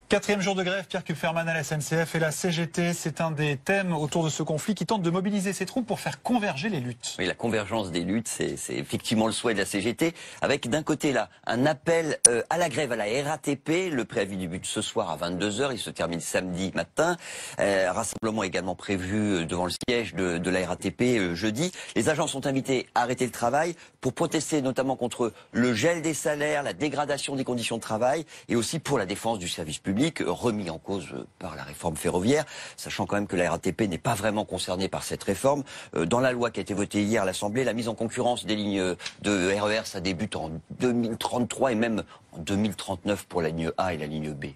Quatrième jour de grève, Pierre Kupferman à la SNCF et la CGT, c'est un des thèmes autour de ce conflit qui tente de mobiliser ses troupes pour faire converger les luttes. Oui, la convergence des luttes, c'est effectivement le souhait de la CGT, avec d'un côté là un appel à la grève à la RATP. Le préavis débute ce soir à 22 h, il se termine samedi matin. Rassemblement également prévu devant le siège de la RATP jeudi. Les agents sont invités à arrêter le travail pour protester notamment contre le gel des salaires, la dégradation des conditions de travail et aussi pour la défense du service public, remis en cause par la réforme ferroviaire, sachant quand même que la RATP n'est pas vraiment concernée par cette réforme. Dans la loi qui a été votée hier à l'Assemblée, la mise en concurrence des lignes de RER, ça débute en 2033 et même en 2039 pour la ligne A et la ligne B.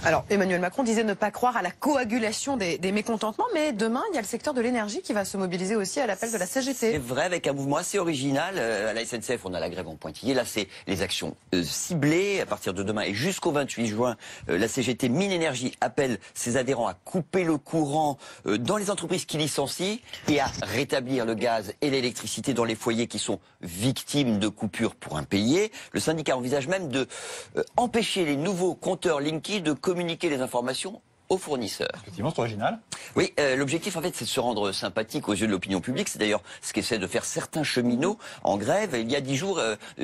Alors, Emmanuel Macron disait ne pas croire à la coagulation des mécontentements, mais demain, il y a le secteur de l'énergie qui va se mobiliser aussi à l'appel de la CGT. C'est vrai, avec un mouvement assez original. À la SNCF, on a la grève en pointillé. Là, c'est les actions ciblées. À partir de demain et jusqu'au 28 juin, la CGT Mine Énergie appelle ses adhérents à couper le courant dans les entreprises qui licencient et à rétablir le gaz et l'électricité dans les foyers qui sont victimes de coupures pour impayés. Le syndicat envisage même de empêcher les nouveaux compteurs Linky de communiquer les informations aux fournisseurs. Effectivement, c'est original. Oui, l'objectif en fait c'est de se rendre sympathique aux yeux de l'opinion publique. C'est d'ailleurs ce qu'essaient de faire certains cheminots en grève. Il y a 10 jours,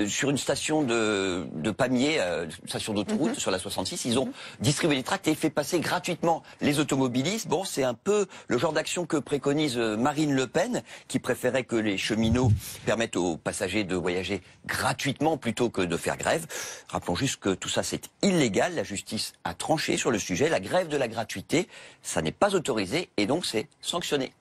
sur une station de Pamiers, station d'autoroute sur la 66, ils ont distribué des tracts et fait passer gratuitement les automobilistes. Bon, c'est un peu le genre d'action que préconise Marine Le Pen, qui préférait que les cheminots permettent aux passagers de voyager gratuitement plutôt que de faire grève. Rappelons juste que tout ça c'est illégal. La justice a tranché sur le sujet. La grève de la gratuité, ça n'est pas autorisé et donc c'est sanctionné.